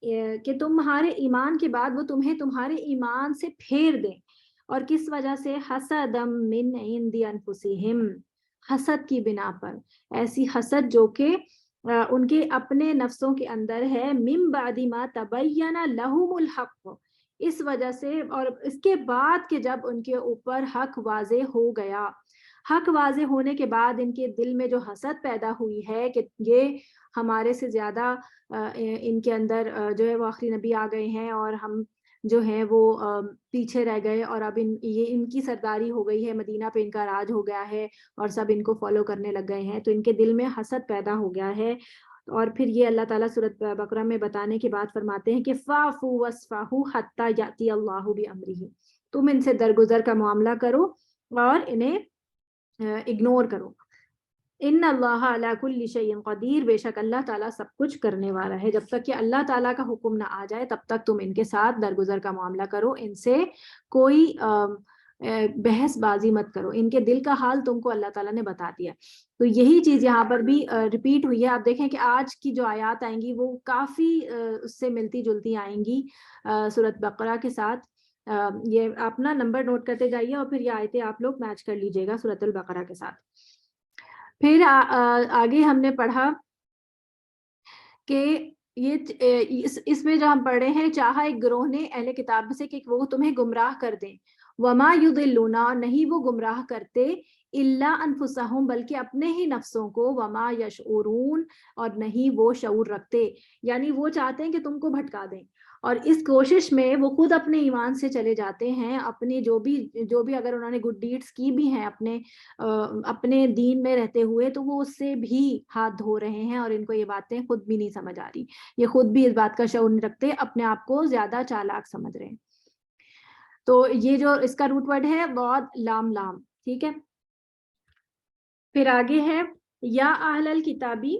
Speaker 1: کہ تمہارے ایمان کے بعد وہ تمہیں تمہارے ایمان سے پھیر دیں. اور کس وجہ سے؟ حسدم من عند انفسہم، حسد کی بنا پر، ایسی حسد جو کہ ان کے اپنے نفسوں کے اندر ہے. من بعد ما تبین لہم الحق، اس وجہ سے، اور اس کے بعد کہ جب ان کے اوپر حق واضح ہو گیا، حق واضح ہونے کے بعد ان کے دل میں جو حسد پیدا ہوئی ہے کہ یہ ہمارے سے زیادہ ان کے اندر جو ہے وہ آخری نبی آ گئے ہیں اور ہم جو ہیں وہ پیچھے رہ گئے، اور اب یہ ان کی سرداری ہو گئی ہے، مدینہ پہ ان کا راج ہو گیا ہے اور سب ان کو فالو کرنے لگ گئے ہیں، تو ان کے دل میں حسد پیدا ہو گیا ہے. اور پھر یہ اللہ تعالیٰ سورۃ بقرہ میں بتانے کے بعد فرماتے ہیں کہ فَاعْفُوا وَاصْفَحُوا حَتَّى يَأْتِيَ اللَّهُ بِأَمْرِهِ، تم ان سے درگزر کا معاملہ کرو اور انہیں اگنور کرو. ان اللہ علی کل شیء قدیر، بے شک اللہ تعالیٰ سب کچھ کرنے والا ہے. جب تک کہ اللہ تعالیٰ کا حکم نہ آ جائے تب تک تم ان کے ساتھ درگزر کا معاملہ کرو، ان سے کوئی بحث بازی مت کرو. ان کے دل کا حال تم کو اللہ تعالیٰ نے بتا دیا. تو یہی چیز یہاں پر بھی ریپیٹ ہوئی ہے. آپ دیکھیں کہ آج کی جو آیات آئیں گی وہ کافی اس سے ملتی جلتی آئیں گی سورۃ بقرہ کے ساتھ. یہ آپ نا نمبر نوٹ کرتے جائیے اور پھر یہ آیتیں آپ لوگ میچ کر لیجئے گا سورۃ البقرہ کے ساتھ. پھر آگے ہم نے پڑھا کہ یہ اس میں جو ہم پڑھے ہیں، چاہا ایک گروہ نے اہل کتاب میں سے کہ وہ تمہیں گمراہ کر دیں. وما یضلون، نہیں وہ گمراہ کرتے، الا انفسہم، بلکہ اپنے ہی نفسوں کو، وما یشعرون، اور نہیں وہ شعور رکھتے. یعنی وہ چاہتے ہیں کہ تم کو بھٹکا دیں، اور اس کوشش میں وہ خود اپنے ایمان سے چلے جاتے ہیں. اپنے جو بھی اگر انہوں نے گڈ ڈیڈز کی بھی ہیں اپنے دین میں رہتے ہوئے، تو وہ اس سے بھی ہاتھ دھو رہے ہیں، اور ان کو یہ باتیں خود بھی نہیں سمجھ آ رہی، یہ خود بھی اس بات کا شعور نہیں رکھتے، اپنے آپ کو زیادہ چالاک سمجھ رہے ہیں. تو یہ جو اس کا روٹ ورڈ ہے بعد لام لام، ٹھیک ہے. پھر آگے ہے یا اہل الکتابی،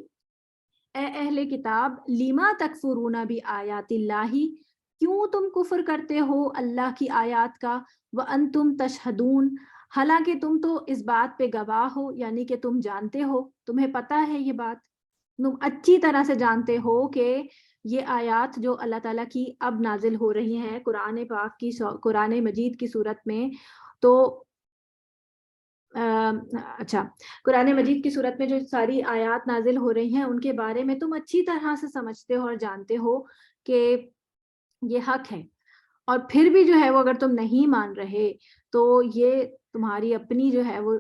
Speaker 1: اے اہل کتاب، لیما تکفرون بآیات اللہ، کیوں تم کفر کرتے ہو اللہ کی آیات کا، وانتم تشہدون، حالانکہ تم تو اس بات پہ گواہ ہو، یعنی کہ تم جانتے ہو، تمہیں پتہ ہے یہ بات، تم اچھی طرح سے جانتے ہو کہ یہ آیات جو اللہ تعالیٰ کی اب نازل ہو رہی ہیں قرآن پاک کی، قرآن مجید کی صورت میں، تو اچھا قرآن مجید کی صورت میں جو ساری آیات نازل ہو رہی ہیں ان کے بارے میں تم اچھی طرح سے سمجھتے ہو اور جانتے ہو کہ یہ حق ہے، اور پھر بھی جو ہے وہ اگر تم نہیں مان رہے تو یہ تمہاری اپنی جو ہے وہ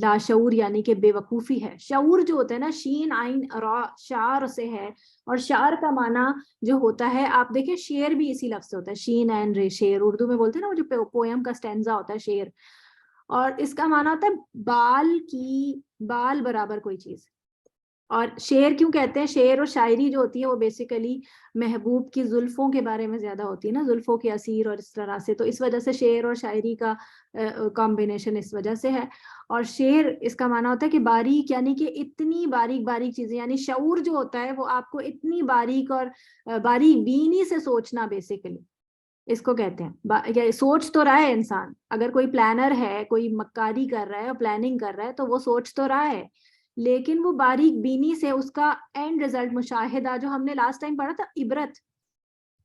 Speaker 1: لاشعور یعنی کہ بے وقوفی ہے. شعور جو ہوتا ہے نا، شین عین را، شعر سے ہے، اور شعر کا معنی جو ہوتا ہے، آپ دیکھیں شعر بھی اسی لفظ سے ہوتا ہے، شین عین رے، شعر اردو میں بولتے ہیں نا، وہ جو پویم کا سٹینزا ہوتا ہے شعر، اور اس کا معنی ہوتا ہے بال برابر کوئی چیز. اور شعر کیوں کہتے ہیں؟ شعر اور شاعری جو ہوتی ہے وہ بیسیکلی محبوب کی زلفوں کے بارے میں زیادہ ہوتی ہے نا، زلفوں کے اسیر اور اس طرح سے، تو اس وجہ سے شعر اور شاعری کا کمبینیشن اس وجہ سے ہے. اور شعر اس کا معنی ہوتا ہے کہ باریک، یعنی کہ اتنی باریک باریک چیزیں، یعنی شعور جو ہوتا ہے وہ آپ کو اتنی باریک اور باریک بینی سے سوچنا، بیسیکلی اس کو کہتے ہیں. سوچ تو رہا ہے انسان، اگر کوئی پلانر ہے، کوئی مکاری کر رہا ہے اور پلاننگ کر رہا ہے تو وہ سوچ تو رہا ہے، لیکن وہ باریک بینی سے اس کا اینڈ رزلٹ مشاہدہ، جو ہم نے لاسٹ ٹائم پڑھا تھا عبرت،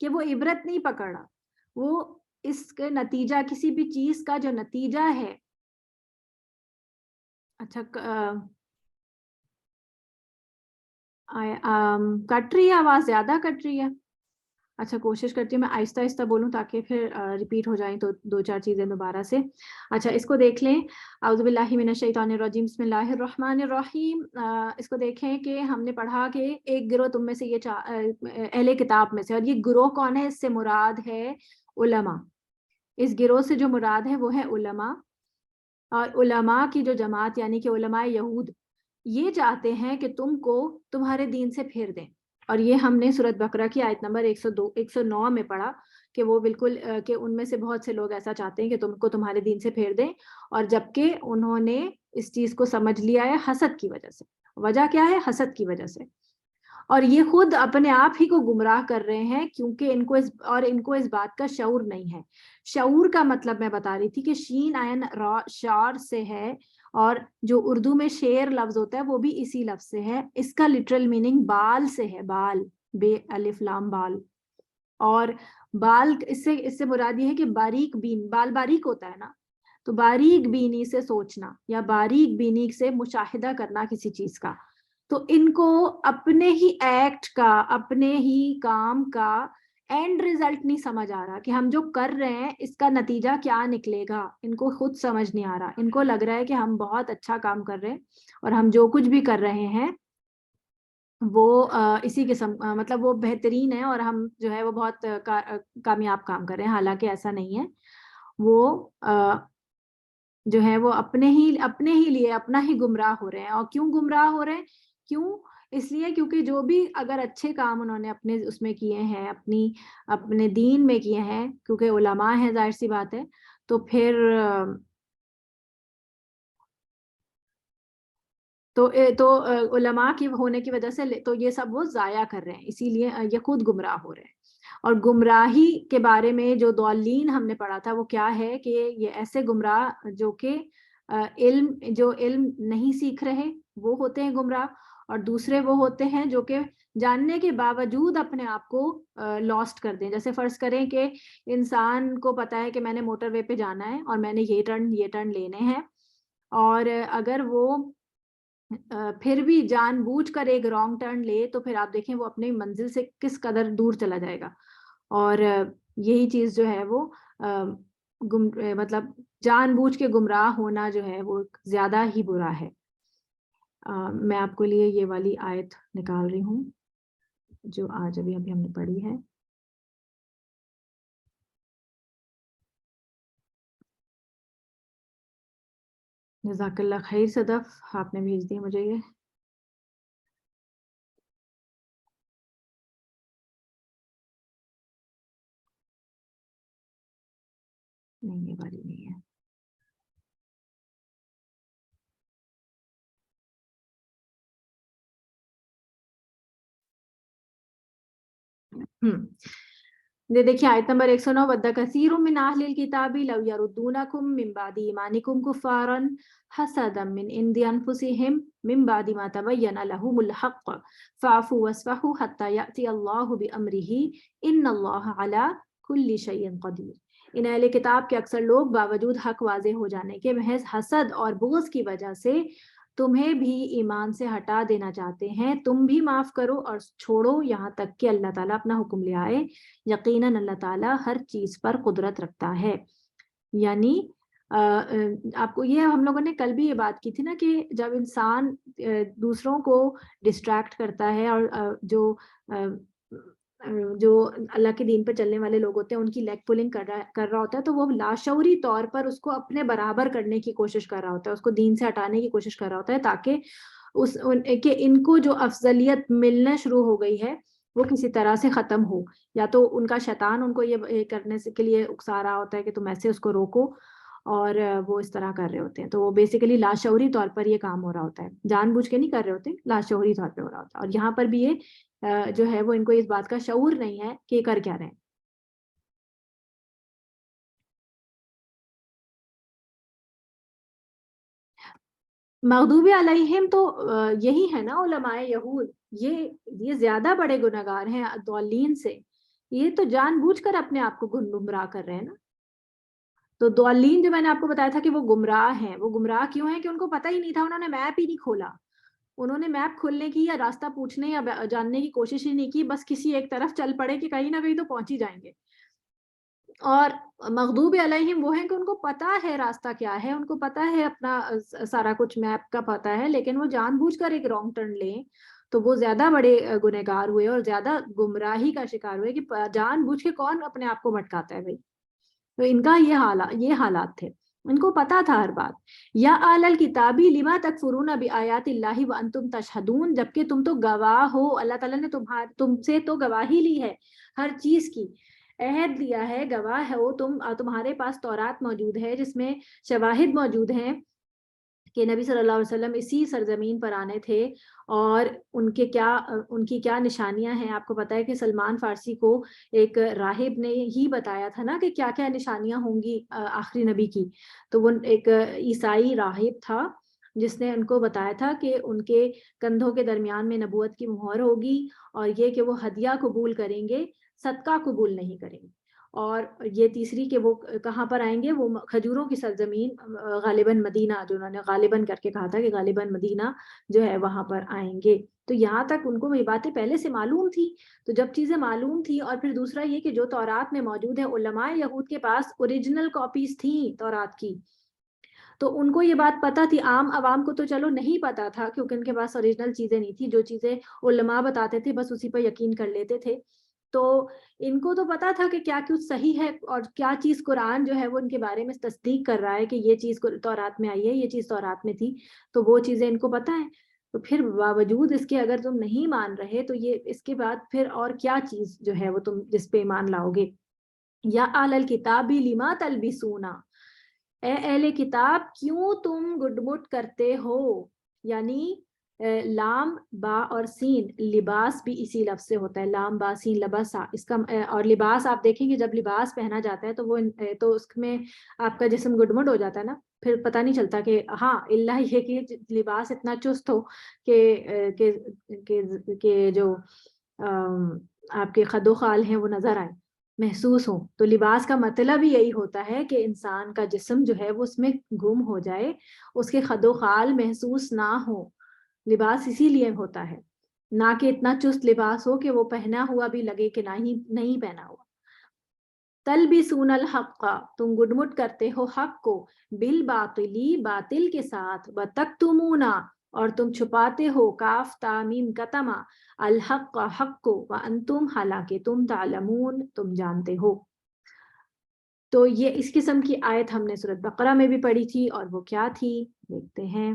Speaker 1: کہ وہ عبرت نہیں پکڑ رہا، وہ اس کے نتیجہ، کسی بھی چیز کا جو نتیجہ ہے. اچھا کٹ رہی ہے آواز، زیادہ کٹ رہی ہے. اچھا کوشش کرتی ہوں میں آہستہ آہستہ بولوں تاکہ پھر ریپیٹ ہو جائیں تو دو چار چیزیں دوبارہ سے. اچھا اس کو دیکھ لیں، اعوذ باللہ من الشیطان الرجیم، بسم اللہ الرحمن الرحیم. اس کو دیکھیں کہ ہم نے پڑھا کہ ایک گروہ تم میں سے، یہ اہل کتاب میں سے، اور یہ گروہ کون ہے؟ اس سے مراد ہے علماء. اس گروہ سے جو مراد ہے وہ ہے علماء، اور علماء کی جو جماعت یعنی کہ علماء یہود، یہ چاہتے ہیں کہ تم کو تمہارے دین سے پھیر دیں. اور یہ ہم نے سورۃ بقرہ کی آیت نمبر 109 میں پڑھا کہ وہ بالکل کہ ان میں سے بہت سے لوگ ایسا چاہتے ہیں کہ تم کو تمہارے دین سے پھیر دیں، اور جبکہ انہوں نے اس چیز کو سمجھ لیا ہے حسد کی وجہ سے. وجہ کیا ہے؟ حسد کی وجہ سے. اور یہ خود اپنے آپ ہی کو گمراہ کر رہے ہیں کیونکہ ان کو اس بات کا شعور نہیں ہے. شعور کا مطلب میں بتا رہی تھی کہ شین عین را شعر سے ہے, اور جو اردو میں شعر لفظ ہوتا ہے وہ بھی اسی لفظ سے ہے. اس کا لٹرل میننگ بال سے ہے, بال, بے الف لام بال. اور بال اس سے مراد یہ ہے کہ باریک بین, بال باریک ہوتا ہے نا, تو باریک بینی سے سوچنا یا باریک بینی سے مشاہدہ کرنا کسی چیز کا. تو ان کو اپنے ہی ایکٹ کا, اپنے ہی کام کا اینڈ ریزلٹ نہیں سمجھ آ رہا کہ ہم جو کر رہے ہیں اس کا نتیجہ کیا نکلے گا. ان کو خود سمجھ نہیں آ رہا. ان کو لگ رہا ہے کہ ہم بہت اچھا کام کر رہے ہیں اور ہم جو کچھ بھی کر رہے ہیں وہ اسی قسم مطلب وہ بہترین ہے اور ہم جو ہے وہ بہت کامیاب کام کر رہے ہیں. حالانکہ ایسا نہیں ہے. وہ جو ہے وہ اپنے ہی لیے اپنا ہی گمراہ ہو رہے ہیں. اور کیوں گمراہ ہو رہے ہیں؟ کیوں؟ اس لیے کیونکہ جو بھی اگر اچھے کام انہوں نے اپنے اس میں کیے ہیں, اپنے دین میں کیے ہیں, کیونکہ علماء ہیں ظاہر سی بات ہے, تو پھر تو علماء کی ہونے کی وجہ سے تو یہ سب وہ ضائع کر رہے ہیں, اسی لیے یہ خود گمراہ ہو رہے ہیں. اور گمراہی کے بارے میں جو ضالین ہم نے پڑھا تھا وہ کیا ہے کہ یہ ایسے گمراہ جو کہ علم نہیں سیکھ رہے وہ ہوتے ہیں گمراہ, اور دوسرے وہ ہوتے ہیں جو کہ جاننے کے باوجود اپنے آپ کو لاسٹ کر دیں. جیسے فرض کریں کہ انسان کو پتا ہے کہ میں نے موٹر وے پہ جانا ہے اور میں نے یہ ٹرن لینے ہیں, اور اگر وہ پھر بھی جان بوجھ کر ایک رانگ ٹرن لے تو پھر آپ دیکھیں وہ اپنی منزل سے کس قدر دور چلا جائے گا. اور یہی چیز جو ہے وہ مطلب جان بوجھ کے گمراہ ہونا جو ہے وہ زیادہ ہی برا ہے. میں آپ کو لیے یہ والی آیت نکال رہی ہوں جو آج ابھی ہم نے پڑھی ہے. جزاک اللہ خیر صدف, آپ نے بھیج دی مجھے یہ. نہیں, یہ والی نہیں ہے. دیکھیے آیت نمبر 109, وَدَّ كَثِيرٌ مِّنْ أَهْلِ الْكِتَابِ لَوْ يَرُدُّونَكُم مِّن بَعْدِ إِيمَانِكُمْ كُفَّارًا حَسَدًا مِّنْ عِندِ أَنفُسِهِم مِّن بَعْدِ مَا تَبَيَّنَ لَهُمُ الْحَقُّ فَاعْفُوا وَاصْفَحُوا حَتَّى يَأْتِيَ اللَّهُ بِأَمْرِهِ إِنَّ اللَّهَ عَلَىٰ كُلِّ شَيْءٍ قَدِيرٌ. ان اہل کتاب کے اکثر لوگ باوجود حق واضح ہو جانے کے محض حسد اور بغض کی وجہ سے تمہیں بھی ایمان سے ہٹا دینا چاہتے ہیں. تم بھی معاف کرو اور چھوڑو یہاں تک کہ اللہ تعالیٰ اپنا حکم لے آئے. یقیناً اللہ تعالیٰ ہر چیز پر قدرت رکھتا ہے. یعنی آپ کو یہ ہم لوگوں نے کل بھی یہ بات کی تھی نا کہ جب انسان دوسروں کو ڈسٹریکٹ کرتا ہے اور جو اللہ کے دین پر چلنے والے لوگ ہوتے ہیں ان کی لیگ پولنگ کر رہا ہوتا ہے, تو وہ لاشعوری طور پر اس کو اپنے برابر کرنے کی کوشش کر رہا ہوتا ہے, اس کو دین سے ہٹانے کی کوشش کر رہا ہوتا ہے تاکہ کہ ان کو جو افضلیت ملنا شروع ہو گئی ہے وہ کسی طرح سے ختم ہو. یا تو ان کا شیطان ان کو یہ کرنے کے لیے اکسا رہا ہوتا ہے کہ تم ایسے اس کو روکو, اور وہ اس طرح کر رہے ہوتے ہیں. تو وہ بیسیکلی لاشعوری طور پر یہ کام ہو رہا ہوتا ہے, جان بوجھ کے نہیں کر رہے ہوتے, لاشعوری طور پہ ہو رہا ہوتا ہے. اور یہاں پر بھی یہ جو ہے وہ ان کو اس بات کا شعور نہیں ہے کہ کر کیا رہے ہیں. مغضوب علیہم تو یہی ہے نا علماء یہود, یہ زیادہ بڑے گناہگار ہیں ضالین سے. یہ تو جان بوجھ کر اپنے آپ کو گمراہ کر رہے ہیں نا. تو ضالین جو میں نے آپ کو بتایا تھا کہ وہ گمراہ ہیں, وہ گمراہ کیوں ہیں کہ ان کو پتہ ہی نہیں تھا, انہوں نے میپ ہی نہیں کھولا. انہوں نے میپ کھولنے کی یا راستہ پوچھنے یا جاننے کی کوشش ہی نہیں کی, بس کسی ایک طرف چل پڑے کہ کہیں نہ کہیں تو پہنچ ہی جائیں گے. اور مغضوب علیہم وہ ہیں کہ ان کو پتا ہے راستہ کیا ہے, ان کو پتا ہے اپنا سارا کچھ میپ کا پتا ہے, لیکن وہ جان بوجھ کر ایک رانگ ٹرن لیں تو وہ زیادہ بڑے گنہگار ہوئے اور زیادہ گمراہی کا شکار ہوئے. کہ جان بوجھ کے کون اپنے آپ کو بھٹکاتا ہے بھائی. تو ان کا یہ حالات تھے, ان کو پتا تھا ہر بات. یا اہل الکتابی لما تکفرون بآیات اللہ وانتم تشہدون, جبکہ تم تو گواہ ہو, اللہ تعالیٰ نے تم سے تو گواہی لی ہے ہر چیز کی, عہد لیا ہے, گواہ ہو تم, تمہارے پاس تورات موجود ہے جس میں شواہد موجود ہیں کہ نبی صلی اللہ علیہ وسلم اسی سرزمین پر آنے تھے اور ان کی کیا نشانیاں ہیں. آپ کو پتہ ہے کہ سلمان فارسی کو ایک راہب نے ہی بتایا تھا نا کہ کیا کیا نشانیاں ہوں گی آخری نبی کی. تو وہ ایک عیسائی راہب تھا جس نے ان کو بتایا تھا کہ ان کے کندھوں کے درمیان میں نبوت کی مہر ہوگی اور یہ کہ وہ ہدیہ قبول کریں گے, صدقہ قبول نہیں کریں گے. اور یہ تیسری کہ وہ کہاں پر آئیں گے, وہ کھجوروں کی سرزمین غالباً مدینہ, جو انہوں نے غالباً کر کے کہا تھا کہ غالباً مدینہ جو ہے وہاں پر آئیں گے. تو یہاں تک ان کو یہ باتیں پہلے سے معلوم تھی. تو جب چیزیں معلوم تھی, اور پھر دوسرا یہ کہ جو تورات میں موجود ہے, علماء یہود کے پاس اوریجنل کاپیز تھیں تورات کی, تو ان کو یہ بات پتہ تھی. عام عوام کو تو چلو نہیں پتا تھا کیونکہ ان کے پاس اوریجنل چیزیں نہیں تھی, جو چیزیں علماء بتاتے تھے بس اسی پر یقین کر لیتے تھے. تو ان کو تو پتا تھا کہ کیا کچھ صحیح ہے اور کیا چیز قرآن جو ہے وہ ان کے بارے میں تصدیق کر رہا ہے کہ یہ چیز تورات میں آئی ہے, یہ چیز تورات میں تھی, تو وہ چیزیں ان کو پتا ہے. تو پھر باوجود اس کے اگر تم نہیں مان رہے تو یہ اس کے بعد پھر اور کیا چیز جو ہے وہ تم جس پہ ایمان لاؤ گے. یا اہل الکتاب لما تلبسونا, اے اہل کتاب کیوں تم گڈمٹ کرتے ہو. یعنی لام با اور سین, لباس بھی اسی لفظ سے ہوتا ہے, لام با سین لباسا. اس کا اور لباس آپ دیکھیں گے جب لباس پہنا جاتا ہے تو وہ تو اس میں آپ کا جسم گڈمٹ ہو جاتا ہے نا, پھر پتہ نہیں چلتا کہ ہاں اللہ یہ کہ لباس اتنا چست ہو کہ جو آپ کے خد و خال ہیں وہ نظر آئے, محسوس ہو. تو لباس کا مطلب ہی یہی ہوتا ہے کہ انسان کا جسم جو ہے وہ اس میں گم ہو جائے, اس کے خد و خال محسوس نہ ہو. لباس اسی لیے ہوتا ہے, نہ کہ اتنا چست لباس ہو کہ وہ پہنا ہوا بھی لگے کہ نہیں پہنا ہوا. تلبسون الحق, تم گڈمٹ کرتے ہو حق کو, بالباطلی, باطل کے ساتھ, وتکتمون, اور تم چھپاتے ہو, کاف تامیم کتما, الحق, حق کو, وانتم, حالانکہ تم, تعلمون, تم جانتے ہو. تو یہ اس قسم کی آیت ہم نے سورۃ بقرہ میں بھی پڑھی تھی, اور وہ کیا تھی دیکھتے ہیں.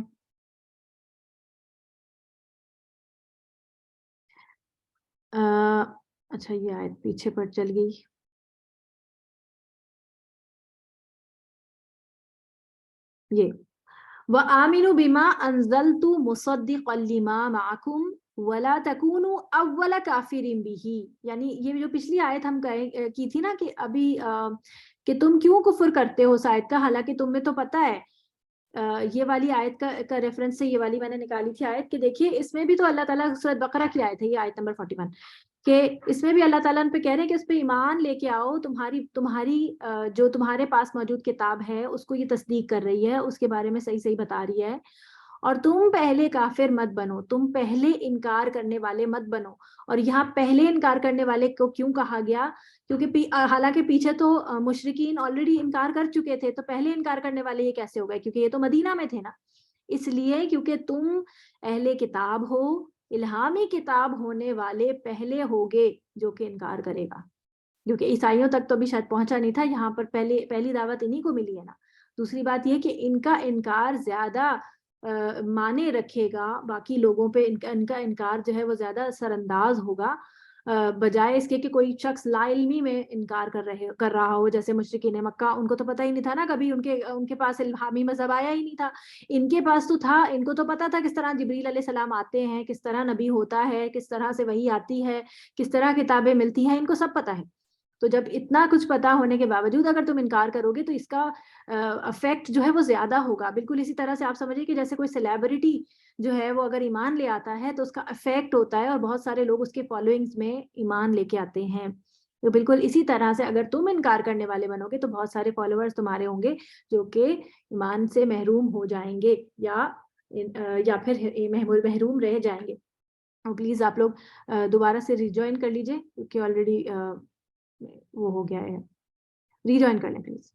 Speaker 1: اچھا یہ آیت پیچھے پر چل گئی. یہ وَآمِنُوا بِمَا أَنزَلْتُ مُصَدِّقًا لِمَا مَعَكُمْ وَلَا تَكُونُوا أَوَّلَ كَافِرٍ بِهِ. یعنی یہ جو پچھلی آیت ہم کی تھی نا کہ ابھی کہ تم کیوں کفر کرتے ہو اس آیت کا, حالانکہ تم میں تو پتہ ہے. یہ والی آیت کا ریفرنس سے یہ والی میں نے نکالی تھی آیت کہ دیکھیے اس میں بھی تو اللہ تعالیٰ سورۃ بقرہ کی آیت ہے, یہ آیت نمبر 41, کہ اس میں بھی اللہ تعالیٰ ان پہ کہہ رہے ہیں کہ اس پہ ایمان لے کے آؤ, تمہاری جو تمہارے پاس موجود کتاب ہے اس کو یہ تصدیق کر رہی ہے, اس کے بارے میں صحیح بتا رہی ہے, اور تم پہلے کافر مت بنو, تم پہلے انکار کرنے والے مت بنو. اور یہاں پہلے انکار کرنے والے کو کیوں کہا گیا, کیونکہ حالانکہ پیچھے تو مشرکین آلریڈی انکار کر چکے تھے, تو پہلے انکار کرنے والے یہ کیسے ہو گئے, کیونکہ یہ تو مدینہ میں تھے نا. اس لیے کیونکہ تم اہل کتاب ہو, الہامی کتاب ہونے والے پہلے ہوگے جو کہ انکار کرے گا, کیونکہ عیسائیوں تک تو بھی شاید پہنچا نہیں تھا, یہاں پر پہلی دعوت انہی کو ملی ہے نا. دوسری بات یہ کہ ان کا انکار زیادہ معنی رکھے گا باقی لوگوں پہ, ان کا انکار جو ہے وہ زیادہ اثر انداز ہوگا بجائے اس کے کہ کوئی شخص لا علمی میں انکار کر رہا ہو, جیسے مشرکین مکہ. ان کو تو پتہ ہی نہیں تھا نا, کبھی ان کے پاس الہامی مذہب آیا ہی نہیں تھا. ان کے پاس تو تھا, ان کو تو پتہ تھا کس طرح جبریل علیہ السلام آتے ہیں, کس طرح نبی ہوتا ہے, کس طرح سے وحی آتی ہے, کس طرح کتابیں ملتی ہیں, ان کو سب پتہ ہے. تو جب اتنا کچھ پتا ہونے کے باوجود اگر تم انکار کرو گے تو اس کا افیکٹ جو ہے وہ زیادہ ہوگا. بالکل اسی طرح سے آپ سمجھیں کہ جیسے کوئی سیلیبریٹی جو ہے وہ اگر ایمان لے آتا ہے تو اس کا افیکٹ ہوتا ہے, اور بہت سارے لوگ اس کے فالوئنگز میں ایمان لے کے آتے ہیں. تو بالکل اسی طرح سے اگر تم انکار کرنے والے بنو گے تو بہت سارے فالوورز تمہارے ہوں گے جو کہ ایمان سے محروم ہو جائیں گے, یا پھر محروم رہ جائیں گے. اور پلیز آپ لوگ دوبارہ سے ریجوائن کر لیجئے, کیونکہ آلریڈی وہ ہو گیا ہے. ری جوائن کر لیں پلیز.